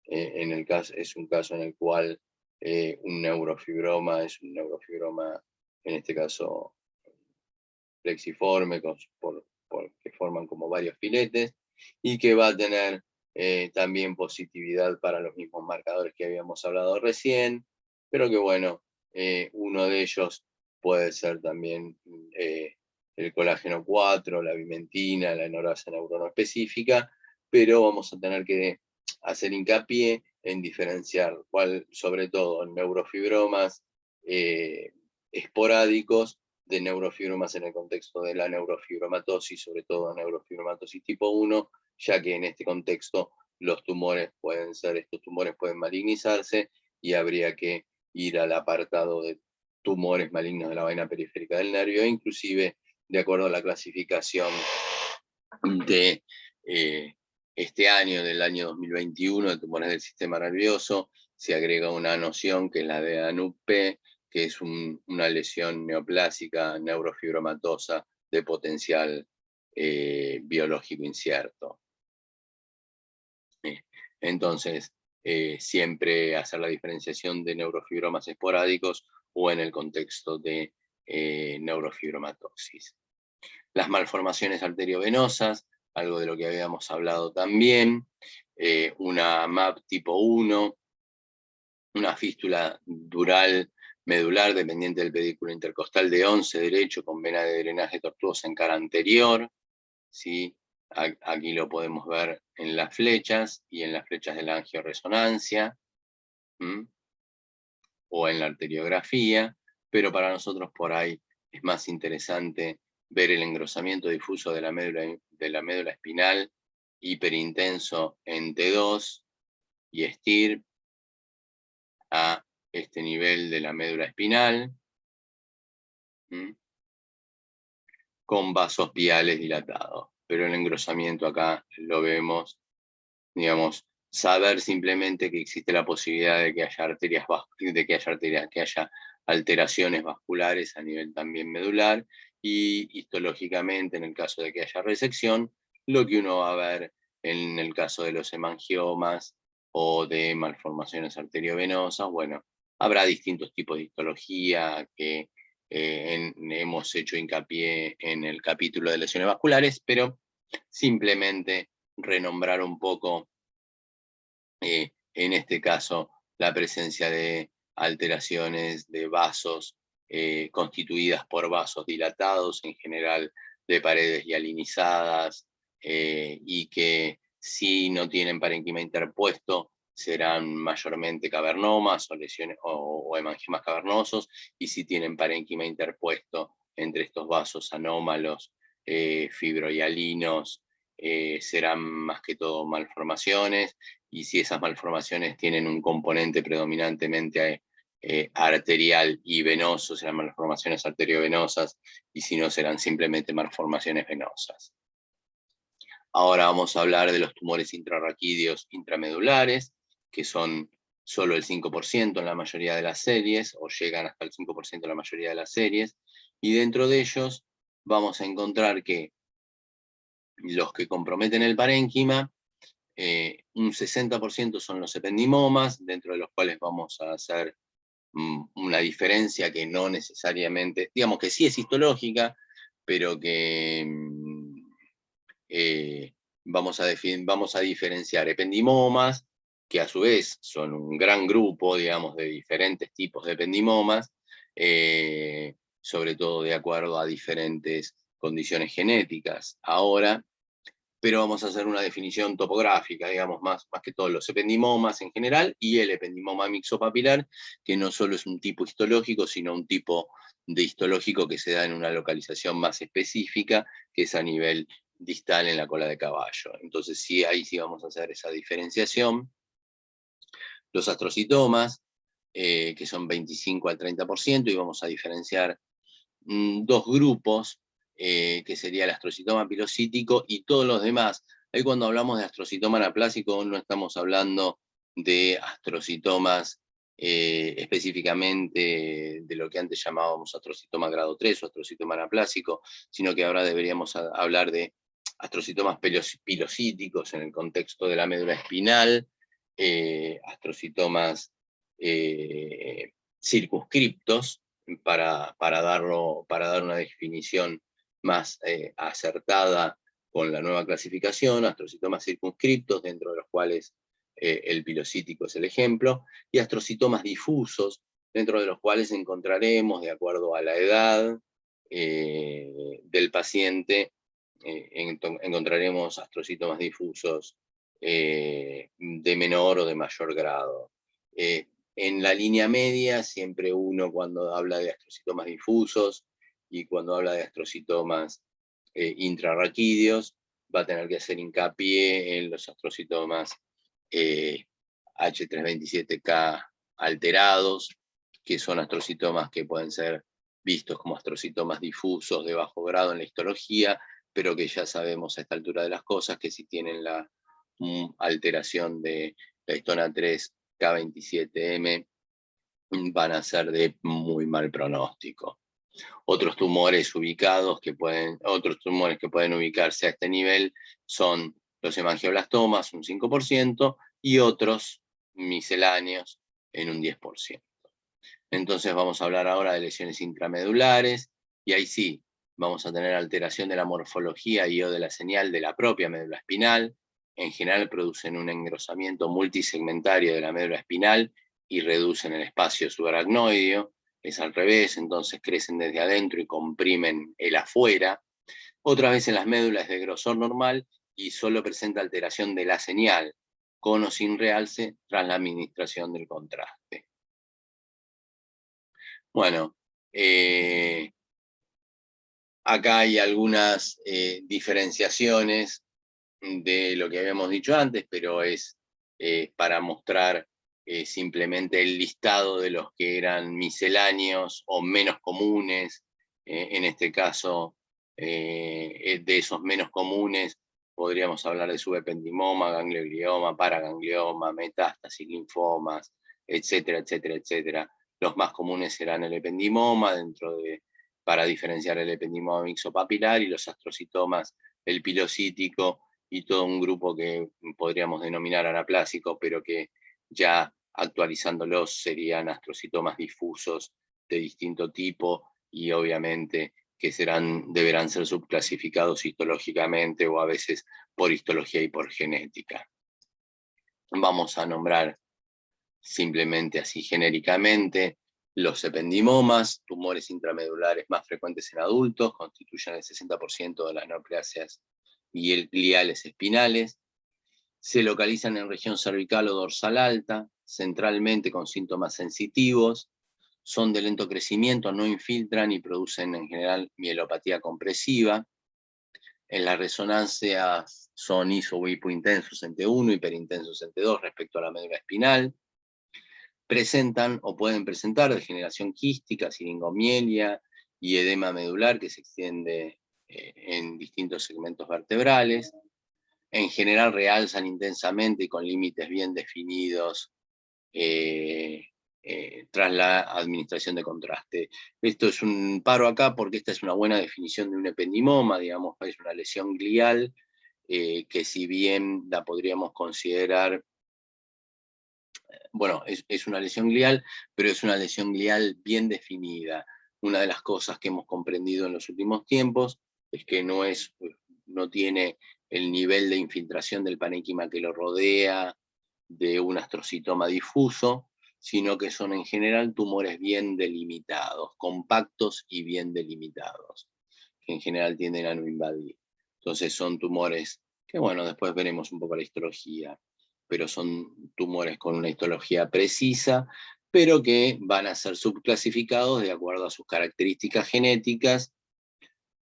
Es un caso en el cual un neurofibroma es un neurofibroma, en este caso plexiforme, que forman como varios filetes, y que va a tener también positividad para los mismos marcadores que habíamos hablado recién, pero que bueno, uno de ellos puede ser también el colágeno 4, la vimentina, la enurasa neuronoespecífica, pero vamos a tener que hacer hincapié en diferenciar sobre todo neurofibromas esporádicos de neurofibromas en el contexto de la neurofibromatosis, sobre todo neurofibromatosis tipo 1, ya que en este contexto estos tumores pueden malignizarse y habría que ir al apartado de tumores malignos de la vaina periférica del nervio, inclusive de acuerdo a la clasificación de este año, del año 2021, de tumores del sistema nervioso, se agrega una noción que es la de ANUP-P, que es una lesión neoplásica neurofibromatosa de potencial biológico incierto. Entonces, siempre hacer la diferenciación de neurofibromas esporádicos o en el contexto de neurofibromatosis. Las malformaciones arteriovenosas, algo de lo que habíamos hablado también, una MAP tipo 1, una fístula dural medular dependiente del pedículo intercostal de 11 derecho con vena de drenaje tortuosa en cara anterior, ¿sí? Aquí lo podemos ver en las flechas y en las flechas de la angioresonancia, o en la arteriografía, pero para nosotros por ahí es más interesante ver el engrosamiento difuso de la médula espinal, hiperintenso en T2 y STIR a este nivel de la médula espinal, con vasos viales dilatados. Pero el engrosamiento acá lo vemos, digamos, saber simplemente que existe la posibilidad de que haya que haya alteraciones vasculares a nivel también medular, y histológicamente, en el caso de que haya resección, lo que uno va a ver en el caso de los hemangiomas o de malformaciones arteriovenosas, bueno, habrá distintos tipos de histología que hemos hecho hincapié en el capítulo de lesiones vasculares, pero simplemente renombrar un poco, en este caso, la presencia de alteraciones de vasos constituidas por vasos dilatados, en general de paredes hialinizadas, y que si no tienen parénquima interpuesto, serán mayormente cavernomas o lesiones o hemangiomas cavernosos, y si tienen parénquima interpuesto entre estos vasos anómalos, fibrohialinos, serán más que todo malformaciones, y si esas malformaciones tienen un componente predominantemente arterial y venoso, serán malformaciones arteriovenosas, y si no, serán simplemente malformaciones venosas. Ahora vamos a hablar de los tumores intrarraquídeos intramedulares, que son solo el 5% en la mayoría de las series, o llegan hasta el 5% en la mayoría de las series, y dentro de ellos vamos a encontrar que los que comprometen el parénquima, un 60% son los ependimomas, dentro de los cuales vamos a hacer una diferencia que no necesariamente, digamos que sí es histológica, pero que vamos a diferenciar ependimomas, que a su vez son un gran grupo, digamos, de diferentes tipos de ependimomas, sobre todo de acuerdo a diferentes condiciones genéticas. Ahora, pero vamos a hacer una definición topográfica, digamos, más que todos los ependimomas en general, y el ependimoma mixopapilar, que no solo es un tipo histológico, sino un tipo de histológico que se da en una localización más específica, que es a nivel distal en la cola de caballo. Entonces, sí, ahí sí vamos a hacer esa diferenciación. Los astrocitomas, que son 25 al 30%, y vamos a diferenciar dos grupos, que sería el astrocitoma pilocítico y todos los demás. Ahí cuando hablamos de astrocitoma anaplásico no estamos hablando de astrocitomas específicamente de lo que antes llamábamos astrocitoma grado 3 o astrocitoma anaplásico, sino que ahora deberíamos hablar de astrocitomas pilocíticos en el contexto de la médula espinal, astrocitomas circunscriptos, para dar una definición más acertada con la nueva clasificación, astrocitomas circunscriptos, dentro de los cuales el pilocítico es el ejemplo, y astrocitomas difusos, dentro de los cuales encontraremos, de acuerdo a la edad del paciente, encontraremos astrocitomas difusos de menor o de mayor grado. En la línea media, siempre uno, cuando habla de astrocitomas difusos y cuando habla de astrocitomas intrarraquídeos, va a tener que hacer hincapié en los astrocitomas H327K alterados, que son astrocitomas que pueden ser vistos como astrocitomas difusos de bajo grado en la histología, pero que ya sabemos a esta altura de las cosas que si tienen la alteración de la histona 3K27M, van a ser de muy mal pronóstico. Otros tumores que pueden ubicarse a este nivel son los hemangioblastomas, un 5%, y otros misceláneos en un 10%. Entonces vamos a hablar ahora de lesiones intramedulares, y ahí sí, vamos a tener alteración de la morfología y o de la señal de la propia médula espinal. En general producen un engrosamiento multisegmentario de la médula espinal y reducen el espacio subaracnoideo. Es al revés, entonces crecen desde adentro y comprimen el afuera. Otra vez en las médulas de grosor normal y solo presenta alteración de la señal, con o sin realce, tras la administración del contraste. Bueno, acá hay algunas diferenciaciones de lo que habíamos dicho antes, pero es para mostrar simplemente el listado de los que eran misceláneos o menos comunes. En este caso, de esos menos comunes, podríamos hablar de subependimoma, ganglioma, paraganglioma, metástasis, linfomas, etcétera, etcétera, etcétera. Los más comunes serán el ependimoma, para diferenciar el ependimoma mixopapilar, y los astrocitomas, el pilocítico, y todo un grupo que podríamos denominar anaplásico, pero que ya actualizándolos serían astrocitomas difusos de distinto tipo, y obviamente que deberán ser subclasificados histológicamente o a veces por histología y por genética. Vamos a nombrar simplemente así genéricamente los ependimomas, tumores intramedulares más frecuentes en adultos, constituyen el 60% de las neoplasias gliales espinales. Se localizan en región cervical o dorsal alta, centralmente con síntomas sensitivos, son de lento crecimiento, no infiltran y producen en general mielopatía compresiva. En la resonancia son iso o hipointensos ente 1, hiperintensos ente 2 respecto a la médula espinal. Presentan o pueden presentar degeneración quística, siringomielia y edema medular que se extiende en distintos segmentos vertebrales. En general realzan intensamente y con límites bien definidos tras la administración de contraste. Esto es un paro acá porque esta es una buena definición de un ependimoma, digamos, es una lesión glial que si bien la podríamos considerar, bueno, es una lesión glial, pero es una lesión glial bien definida. Una de las cosas que hemos comprendido en los últimos tiempos es que no tiene el nivel de infiltración del parénquima que lo rodea de un astrocitoma difuso, sino que son en general tumores bien delimitados, compactos y bien delimitados, que en general tienden a no invadir. Entonces son tumores que, bueno, después veremos un poco la histología, pero son tumores con una histología precisa, pero que van a ser subclasificados de acuerdo a sus características genéticas.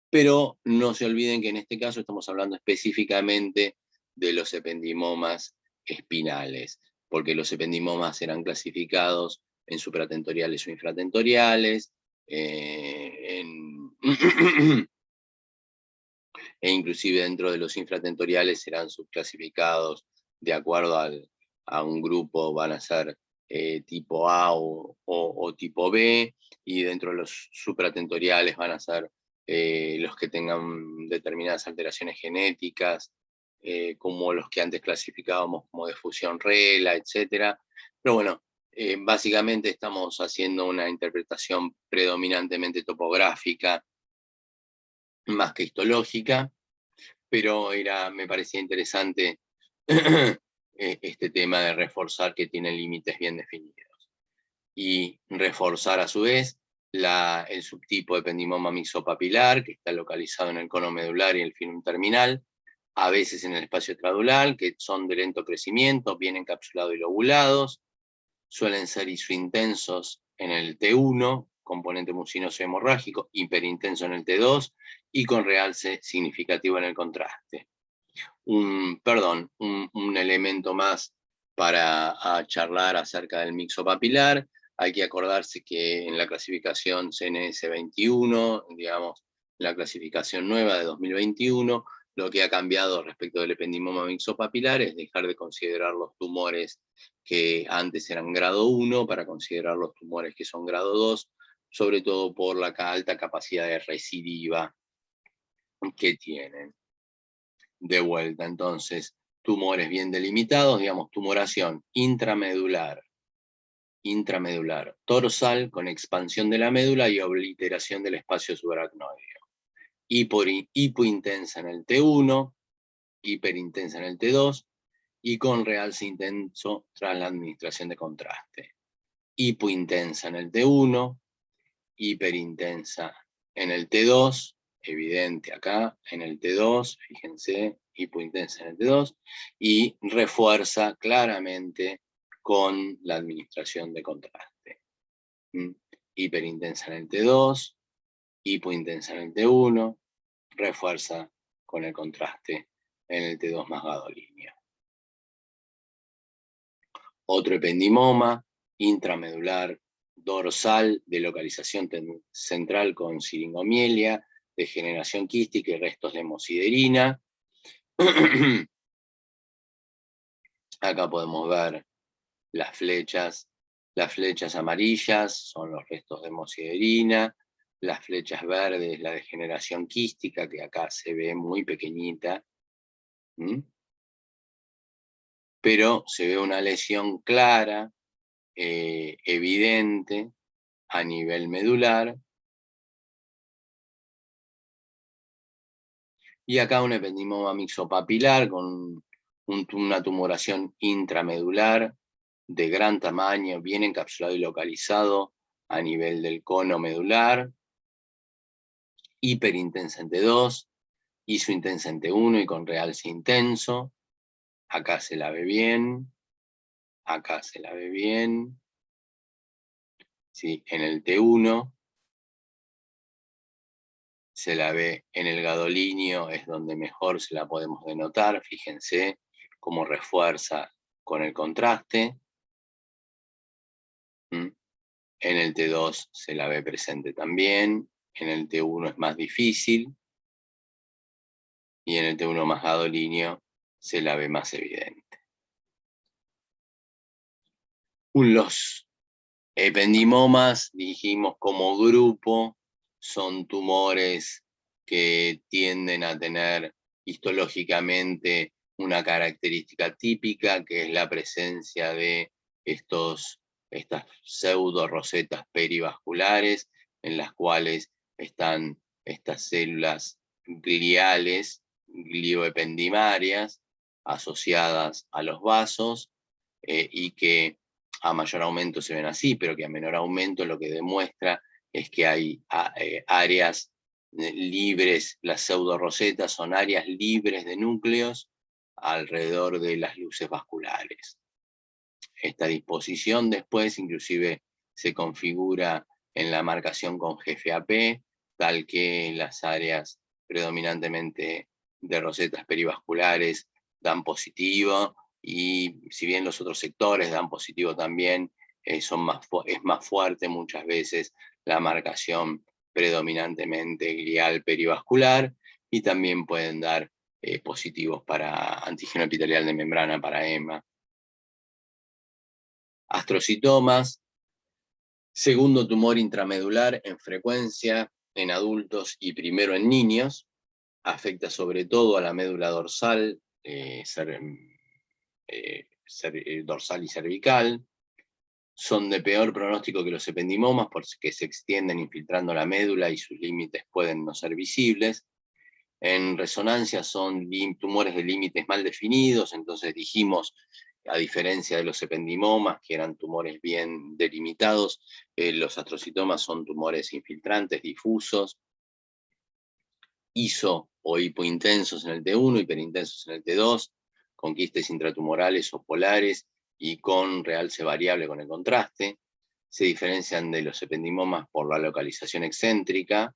Pero no se olviden que en este caso estamos hablando específicamente de los ependimomas espinales, porque los ependimomas serán clasificados en supratentoriales o infratentoriales, e inclusive dentro de los infratentoriales serán subclasificados de acuerdo a un grupo, van a ser tipo A o tipo B, y dentro de los supratentoriales van a ser los que tengan determinadas alteraciones genéticas, como los que antes clasificábamos como de fusión RELA, etc. Pero bueno, básicamente estamos haciendo una interpretación predominantemente topográfica, más que histológica, pero me parecía interesante este tema de reforzar que tiene límites bien definidos. Y reforzar a su vez el subtipo ependimoma mixopapilar, que está localizado en el cono medular y el filum terminal, a veces en el espacio tradular, que son de lento crecimiento, bien encapsulados y lobulados, suelen ser isointensos en el T1, componente mucinoso hemorrágico, hiperintenso en el T2 y con realce significativo en el contraste. Un elemento más para charlar acerca del mixopapilar. Hay que acordarse que en la clasificación CNS 21, digamos, la clasificación nueva de 2021, lo que ha cambiado respecto del ependimoma mixopapilar es dejar de considerar los tumores que antes eran grado 1 para considerar los tumores que son grado 2, sobre todo por la alta capacidad de recidiva que tienen. De vuelta, entonces, tumores bien delimitados, digamos, tumoración intramedular, torsal con expansión de la médula y obliteración del espacio subaracnoideo. Hipointensa en el T1, hiperintensa en el T2 y con realce intenso tras la administración de contraste. Hipointensa en el T1, hiperintensa en el T2, evidente acá, en el T2, fíjense, hipointensa en el T2, y refuerza claramente con la administración de contraste. Hiperintensa en el T2, hipointensa en el T1, refuerza con el contraste en el T2 más gadolíneo. Otro ependimoma, intramedular, dorsal, de localización central con siringomielia, degeneración quística y restos de hemosiderina. Acá podemos ver las flechas amarillas son los restos de hemosiderina, las flechas verdes la degeneración quística, que acá se ve muy pequeñita. Pero se ve una lesión clara, evidente, a nivel medular. Y acá un ependimoma mixopapilar con una tumoración intramedular de gran tamaño, bien encapsulado y localizado a nivel del cono medular, hiperintensa en T2, isointensa en T1 y con realce intenso. Acá se la ve bien, acá se la ve bien. ¿Sí? En el T1 se la ve en el gadolíneo, es donde mejor se la podemos denotar, fíjense cómo refuerza con el contraste. En el T2 se la ve presente también, en el T1 es más difícil, y en el T1 más gadolíneo se la ve más evidente. Los ependimomas, dijimos como grupo, son tumores que tienden a tener histológicamente una característica típica, que es la presencia de estas pseudo rosetas perivasculares, en las cuales están estas células gliales, glioependimarias, asociadas a los vasos, y que a mayor aumento se ven así, pero que a menor aumento lo que demuestra es que hay áreas libres, las pseudorosetas son áreas libres de núcleos alrededor de las luces vasculares. Esta disposición después inclusive se configura en la marcación con GFAP, tal que las áreas predominantemente de rosetas perivasculares dan positivo, y si bien los otros sectores dan positivo también, es más fuerte muchas veces la marcación predominantemente glial perivascular, y también pueden dar positivos para antígeno epitelial de membrana, para EMA. Astrocitomas, segundo tumor intramedular en frecuencia en adultos y primero en niños. Afecta sobre todo a la médula dorsal, dorsal y cervical. Son de peor pronóstico que los ependimomas porque se extienden infiltrando la médula y sus límites pueden no ser visibles. En resonancia son tumores de límites mal definidos, entonces dijimos, a diferencia de los ependimomas, que eran tumores bien delimitados, los astrocitomas son tumores infiltrantes, difusos, iso o hipointensos en el T1, hiperintensos en el T2, con quistes intratumorales o polares y con realce variable con el contraste. Se diferencian de los ependimomas por la localización excéntrica.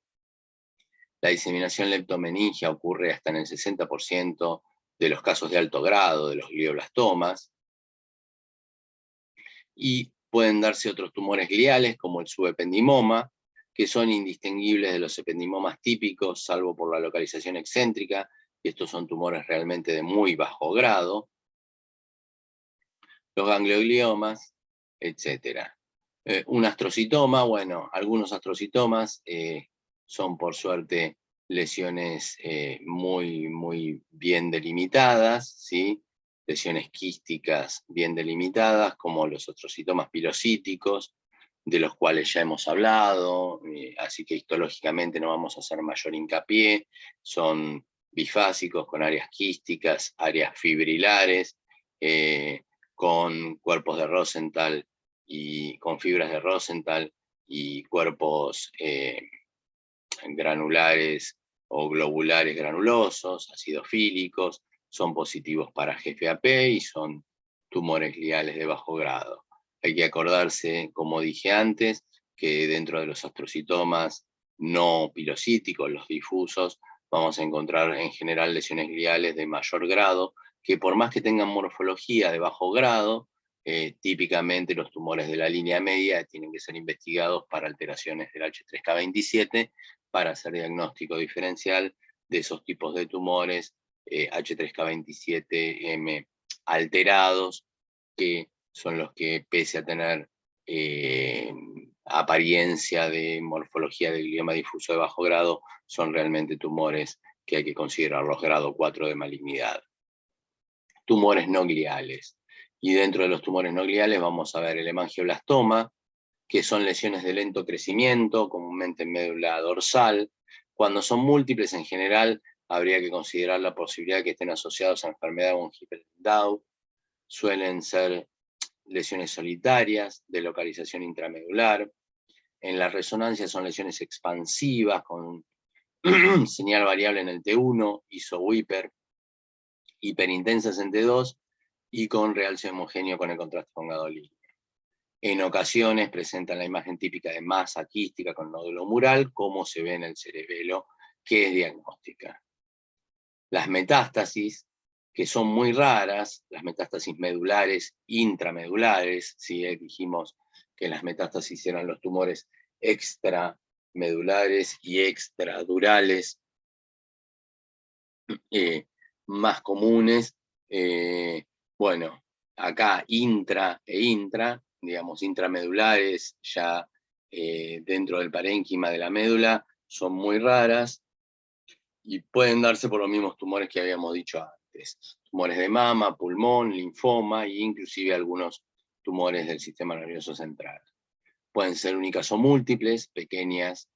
La diseminación leptomeningia ocurre hasta en el 60% de los casos de alto grado de los glioblastomas. Y pueden darse otros tumores gliales, como el subependimoma, que son indistinguibles de los ependimomas típicos, salvo por la localización excéntrica, y estos son tumores realmente de muy bajo grado. Los gangliogliomas, etc. Un astrocitoma, bueno, algunos astrocitomas son por suerte lesiones muy bien delimitadas, ¿sí? Lesiones quísticas bien delimitadas, como los astrocitomas pilocíticos, de los cuales ya hemos hablado, así que histológicamente no vamos a hacer mayor hincapié. Son bifásicos, con áreas quísticas, áreas fibrilares, con cuerpos de Rosenthal y con fibras de Rosenthal y cuerpos granulares o globulares granulosos, acidofílicos, son positivos para GFAP y son tumores gliales de bajo grado. Hay que acordarse, como dije antes, que dentro de los astrocitomas no pilocíticos, los difusos, vamos a encontrar en general lesiones gliales de mayor grado, que por más que tengan morfología de bajo grado, típicamente los tumores de la línea media tienen que ser investigados para alteraciones del H3K27 para hacer diagnóstico diferencial de esos tipos de tumores H3K27M alterados, que son los que, pese a tener apariencia de morfología de glioma difuso de bajo grado, son realmente tumores que hay que considerarlos grado 4 de malignidad. Tumores no gliales. Y dentro de los tumores no gliales vamos a ver el hemangioblastoma, que son lesiones de lento crecimiento, comúnmente en médula dorsal. Cuando son múltiples, en general, habría que considerar la posibilidad de que estén asociados a enfermedad von Hippel-Lindau. Suelen ser lesiones solitarias, de localización intramedular. En la resonancia son lesiones expansivas, con señal variable en el T1, iso-hiper, hiperintensas en T2, y con realce homogéneo con el contraste con gadolíneo. En ocasiones presentan la imagen típica de masa quística con nódulo mural, como se ve en el cerebelo, que es diagnóstica. Las metástasis, que son muy raras, las metástasis medulares, intramedulares, ¿sí? Dijimos que las metástasis eran los tumores extramedulares y extradurales más comunes. Bueno, acá intra e intra, digamos, intramedulares, ya dentro del parénquima de la médula, son muy raras y pueden darse por los mismos tumores que habíamos dicho antes. Tumores de mama, pulmón, linfoma e inclusive algunos tumores del sistema nervioso central. Pueden ser únicas o múltiples, pequeñas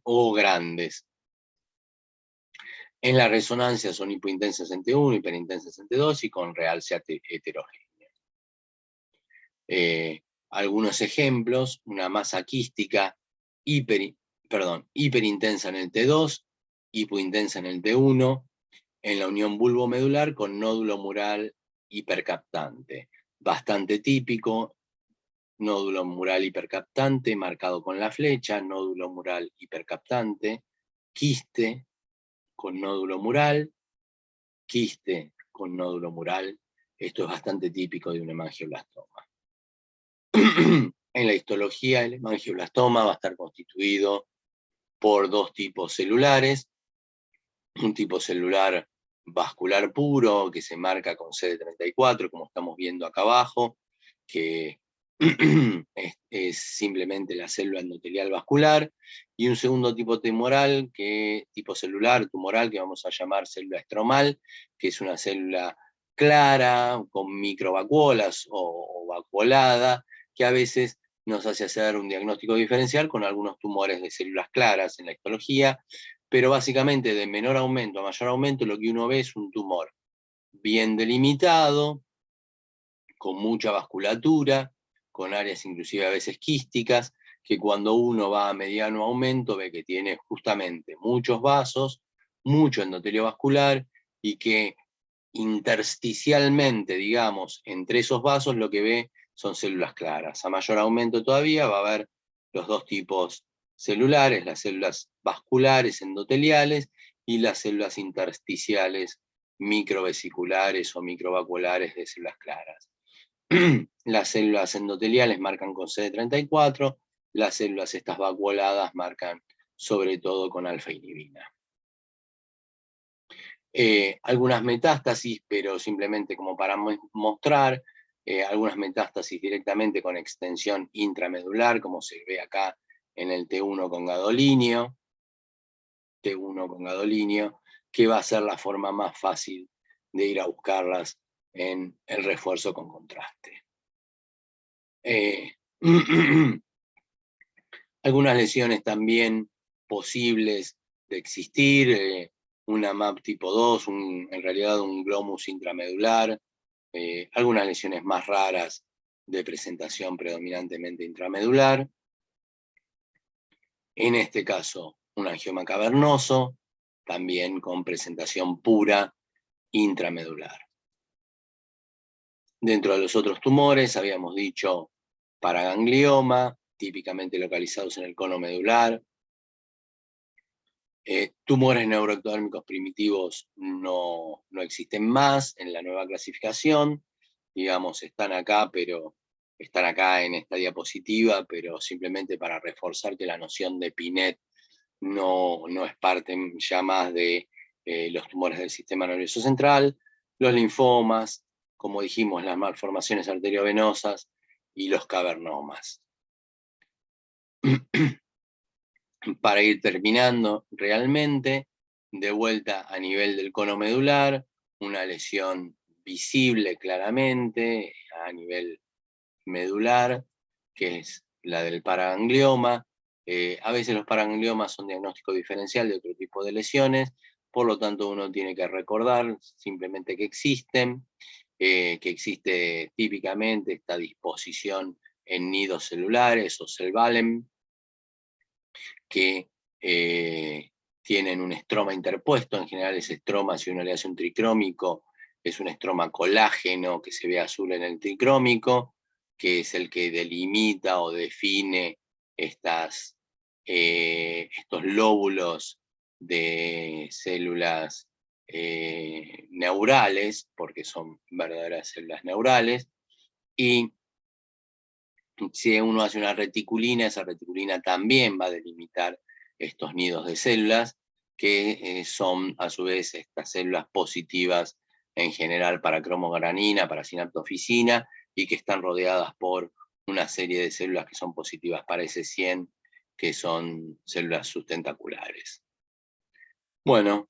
o grandes. En la resonancia son hipointensas en T1, hiperintensas en T2 y con realce heterogénea. Algunos ejemplos: una masa quística hiperintensa en el T2, hipointensa en el T1, en la unión bulbomedular con nódulo mural hipercaptante. Bastante típico, nódulo mural hipercaptante marcado con la flecha, nódulo mural hipercaptante, quiste con nódulo mural, quiste con nódulo mural. Esto es bastante típico de un hemangioblastoma. En la histología, el hemangioblastoma va a estar constituido por dos tipos celulares: un tipo celular vascular puro, que se marca con CD34, como estamos viendo acá abajo, que es simplemente la célula endotelial vascular, y un segundo tipo tumoral, tipo celular tumoral, que vamos a llamar célula estromal, que es una célula clara, con microvacuolas o vacuolada, que a veces nos hace hacer un diagnóstico diferencial con algunos tumores de células claras en la histología, pero básicamente de menor aumento a mayor aumento lo que uno ve es un tumor bien delimitado, con mucha vasculatura, con áreas inclusive a veces quísticas, que cuando uno va a mediano aumento ve que tiene justamente muchos vasos, mucho endotelio vascular, y que intersticialmente, digamos, entre esos vasos lo que ve son células claras. A mayor aumento todavía va a haber los dos tipos celulares, las células vasculares endoteliales y las células intersticiales microvesiculares o microvacuolares de células claras. Las células endoteliales marcan con CD34, las células estas vacuoladas marcan sobre todo con alfa-inhibina. Algunas metástasis, pero simplemente como para mostrar, algunas metástasis directamente con extensión intramedular, como se ve acá en el T1 con gadolinio, que va a ser la forma más fácil de ir a buscarlas en el refuerzo con contraste. Algunas lesiones también posibles de existir, una MAP tipo 2, en realidad un glomus intramedular, algunas lesiones más raras de presentación predominantemente intramedular. En este caso, un angioma cavernoso, también con presentación pura intramedular. Dentro de los otros tumores, habíamos dicho paraganglioma, típicamente localizados en el cono medular. Tumores neuroectodérmicos primitivos no existen más en la nueva clasificación, digamos, están acá en esta diapositiva, pero simplemente para reforzar que la noción de Pinet no es parte ya más de los tumores del sistema nervioso central, los linfomas, como dijimos, las malformaciones arteriovenosas y los cavernomas. Para ir terminando realmente, de vuelta a nivel del cono medular, una lesión visible claramente a nivel medular, que es la del paraganglioma. A veces los paragangliomas son diagnóstico diferencial de otro tipo de lesiones, por lo tanto uno tiene que recordar simplemente que existen, que existe típicamente esta disposición en nidos celulares o Cell-Valem, que tienen un estroma interpuesto. En general ese estroma, si uno le hace un tricrómico, es un estroma colágeno que se ve azul en el tricrómico, que es el que delimita o define estos lóbulos de células neurales, porque son verdaderas células neurales, y si uno hace una reticulina, esa reticulina también va a delimitar estos nidos de células, que son a su vez estas células positivas en general para cromogranina, para sinaptofisina, y que están rodeadas por una serie de células que son positivas para S100, que son células sustentaculares. Bueno,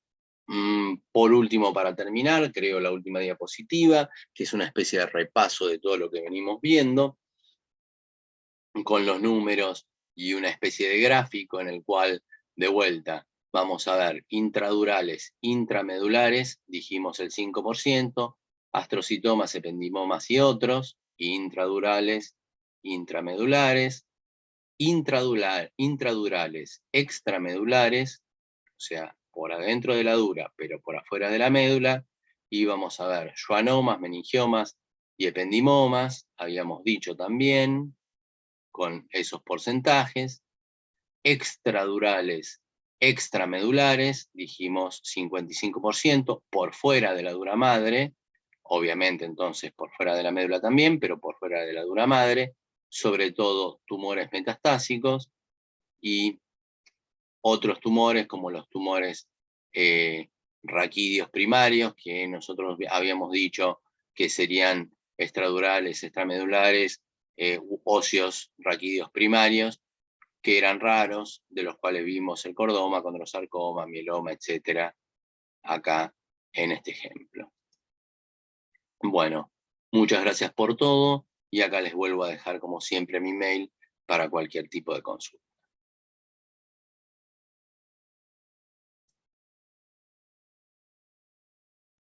por último, para terminar, creo la última diapositiva, que es una especie de repaso de todo lo que venimos viendo, con los números y una especie de gráfico en el cual, de vuelta, vamos a ver intradurales, intramedulares, dijimos el 5%, astrocitomas, ependimomas y otros, intradurales, intramedulares, intradurales, extramedulares, o sea, por adentro de la dura, pero por afuera de la médula, y vamos a ver schwannomas, meningiomas y ependimomas, habíamos dicho también, con esos porcentajes, extradurales, extramedulares, dijimos 55%, por fuera de la dura madre, obviamente entonces por fuera de la médula también, pero por fuera de la dura madre, sobre todo tumores metastásicos y otros tumores como los tumores raquídeos primarios, que nosotros habíamos dicho que serían extradurales, extramedulares, óseos raquídeos primarios, que eran raros, de los cuales vimos el cordoma, condrosarcoma, mieloma, etcétera, acá en este ejemplo. Bueno, muchas gracias por todo, y acá les vuelvo a dejar como siempre mi mail para cualquier tipo de consulta.